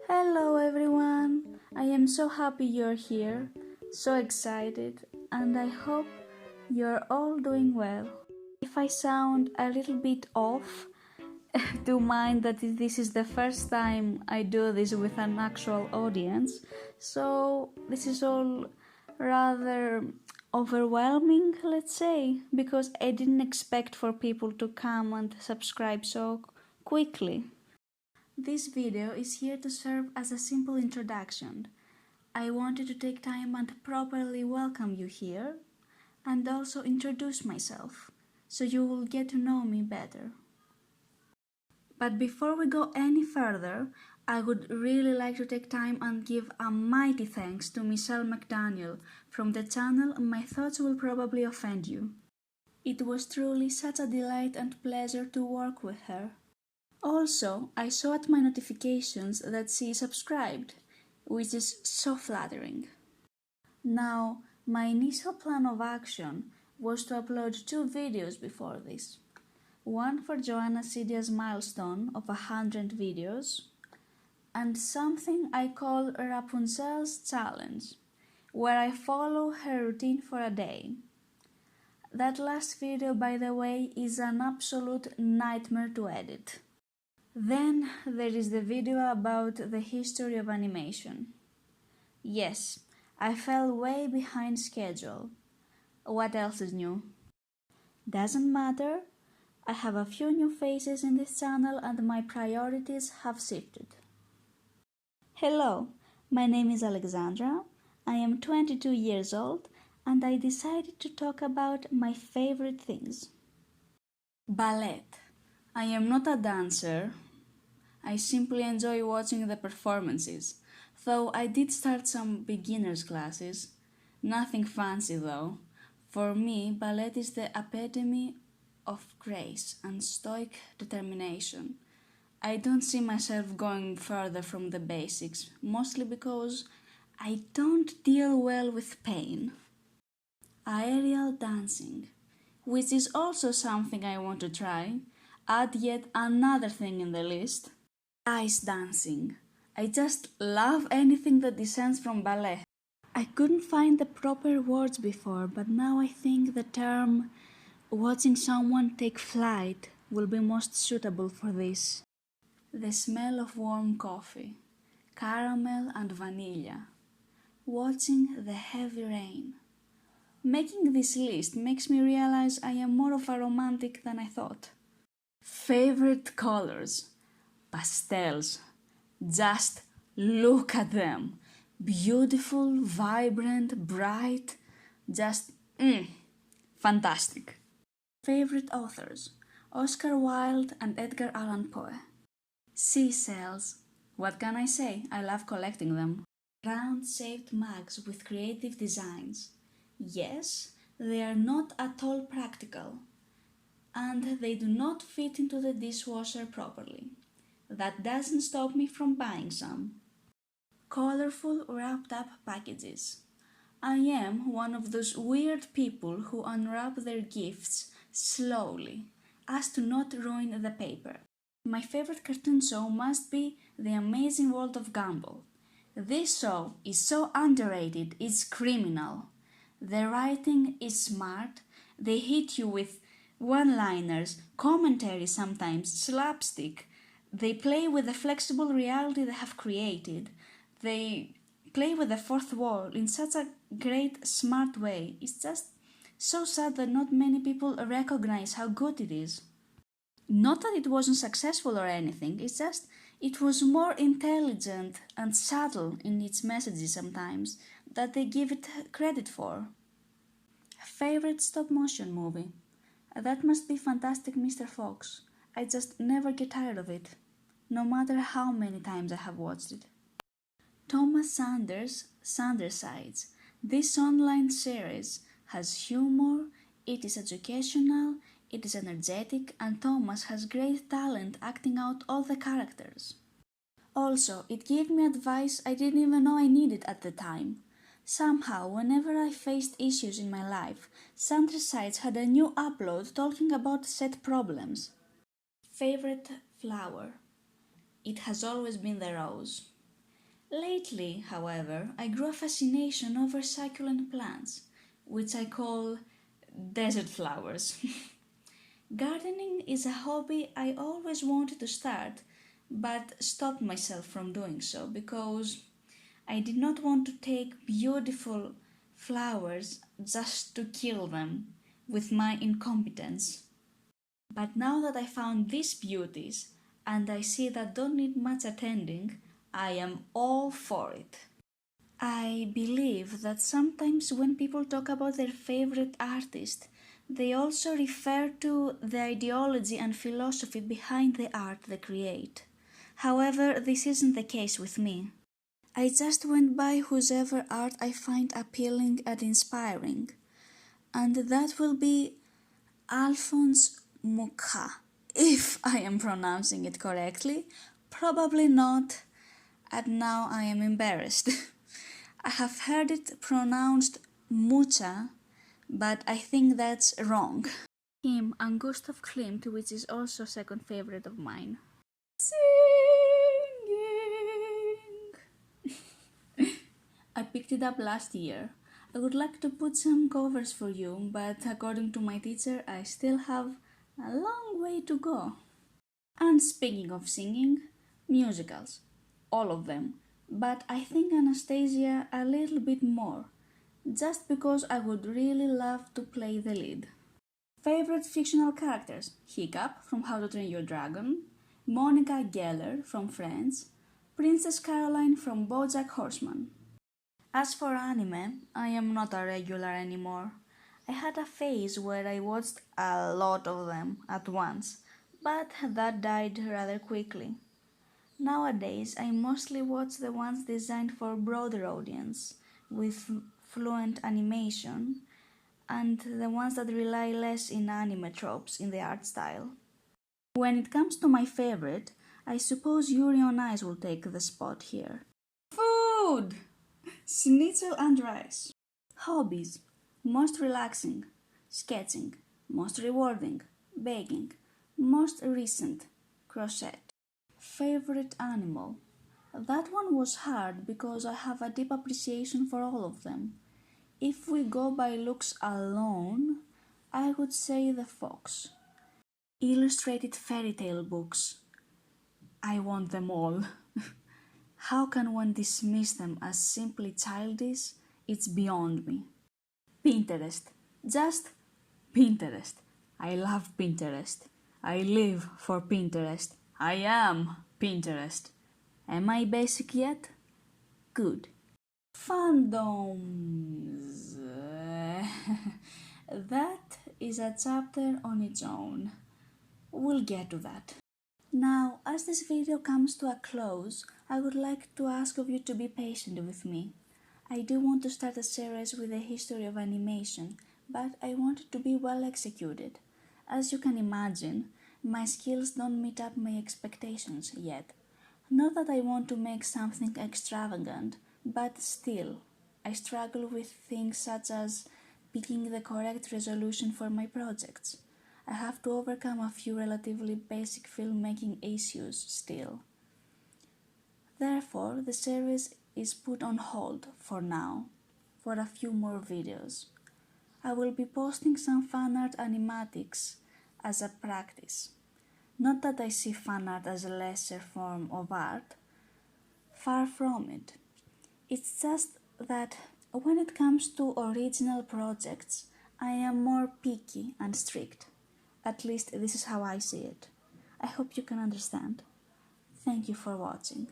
Hello everyone! I am so happy you're here, so excited, and I hope you're all doing well. If I sound a little bit off, do mind that this is the first time I do this with an actual audience, so this is all rather overwhelming, let's say, because I didn't expect for people to come and subscribe so quickly. This video is here to serve as a simple introduction. I wanted to take time and properly welcome you here and also introduce myself so you will get to know me better. But before we go any further, I would really like to take time and give a mighty thanks to Michelle McDaniel from the channel My Thoughts Will Probably Offend You. It was truly such a delight and pleasure to work with her. Also, I saw at my notifications that she subscribed, which is so flattering. Now, my initial plan of action was to upload 2 videos before this. One for Joanna Sidia's milestone of 100 videos, and something I call Rapunzel's Challenge, where I follow her routine for a day. That last video, by the way, is an absolute nightmare to edit. Then there is the video about the history of animation. Yes, I fell way behind schedule. What else is new? Doesn't matter, I have a few new faces in this channel and my priorities have shifted. Hello, my name is Alexandra, I am 22 years old and I decided to talk about my favorite things. Ballet. I am not a dancer. I simply enjoy watching the performances, though I did start some beginners classes. Nothing fancy though. For me, ballet is the epitome of grace and stoic determination. I don't see myself going further from the basics, mostly because I don't deal well with pain. Aerial dancing, which is also something I want to try. Add yet another thing in the list. Ice dancing. I just love anything that descends from ballet. I couldn't find the proper words before, but now I think the term watching someone take flight will be most suitable for this. The smell of warm coffee, caramel and vanilla. Watching the heavy rain. Making this list makes me realize I am more of a romantic than I thought. Favorite colors. Pastels. Just look at them. Beautiful, vibrant, bright. Just fantastic. Favorite authors. Oscar Wilde and Edgar Allan Poe. Seashells. What can I say? I love collecting them. Round-shaped mugs with creative designs. Yes, they are not at all practical. And they do not fit into the dishwasher properly. That doesn't stop me from buying some. Colorful wrapped up packages. I am one of those weird people who unwrap their gifts slowly, as to not ruin the paper. My favorite cartoon show must be The Amazing World of Gumball. This show is so underrated, it's criminal. The writing is smart, they hit you with one-liners, commentary sometimes, slapstick. They play with the flexible reality they have created. They play with the fourth wall in such a great, smart way. It's just so sad that not many people recognize how good it is. Not that it wasn't successful or anything, it's just it was more intelligent and subtle in its messages sometimes that they give it credit for. Favorite stop-motion movie? That must be Fantastic Mr. Fox. I just never get tired of it, no matter how many times I have watched it. Thomas Sanders' Sandersides. This online series has humor, it is educational, it is energetic, and Thomas has great talent acting out all the characters. Also, it gave me advice I didn't even know I needed at the time. Somehow, whenever I faced issues in my life, Sandersides had a new upload talking about said problems. Favorite flower? It has always been the rose. Lately, however, I grew a fascination over succulent plants, which I call desert flowers. Gardening is a hobby I always wanted to start, but stopped myself from doing so because I did not want to take beautiful flowers just to kill them with my incompetence. But now that I found these beauties and I see that don't need much attending, I am all for it. I believe that sometimes when people talk about their favorite artist, they also refer to the ideology and philosophy behind the art they create. However, this isn't the case with me. I just went by whosever art I find appealing and inspiring, and that will be Alphonse Mucha, if I am pronouncing it correctly. Probably not, and now I am embarrassed. I have heard it pronounced Mucha, but I think that's wrong. Him and Gustav Klimt, which is also second favorite of mine. Singing! I picked it up last year. I would like to put some covers for you, but according to my teacher, I still have a long way to go. And speaking of singing, musicals. All of them. But I think Anastasia a little bit more, just because I would really love to play the lead. Favorite fictional characters: Hiccup from How to Train Your Dragon, Monica Geller from Friends, Princess Caroline from BoJack Horseman. As for anime, I am not a regular anymore. I had a phase where I watched a lot of them at once, but that died rather quickly. Nowadays, I mostly watch the ones designed for a broader audience, with fluent animation, and the ones that rely less in anime tropes in the art style. When it comes to my favorite, I suppose Yuri on Ice will take the spot here. Food! Schnitzel and rice. Hobbies: most relaxing, sketching; most rewarding, baking; most recent, crochet. Favorite animal? That one was hard because I have a deep appreciation for all of them. If we go by looks alone, I would say the fox. Illustrated fairy tale books. I want them all. How can one dismiss them as simply childish? It's beyond me. Pinterest. Just Pinterest. I love Pinterest. I live for Pinterest. I am Pinterest. Am I basic yet? Good. Fandoms. That is a chapter on its own. We'll get to that. Now, as this video comes to a close, I would like to ask of you to be patient with me. I do want to start a series with a history of animation, but I want it to be well executed. As you can imagine, my skills don't meet up my expectations yet. Not that I want to make something extravagant, but still, I struggle with things such as picking the correct resolution for my projects. I have to overcome a few relatively basic filmmaking issues still. Therefore, the series is put on hold for now, for a few more videos. I will be posting some fanart animatics as a practice. Not that I see fanart as a lesser form of art, far from it. It's just that when it comes to original projects, I am more picky and strict. At least this is how I see it. I hope you can understand. Thank you for watching.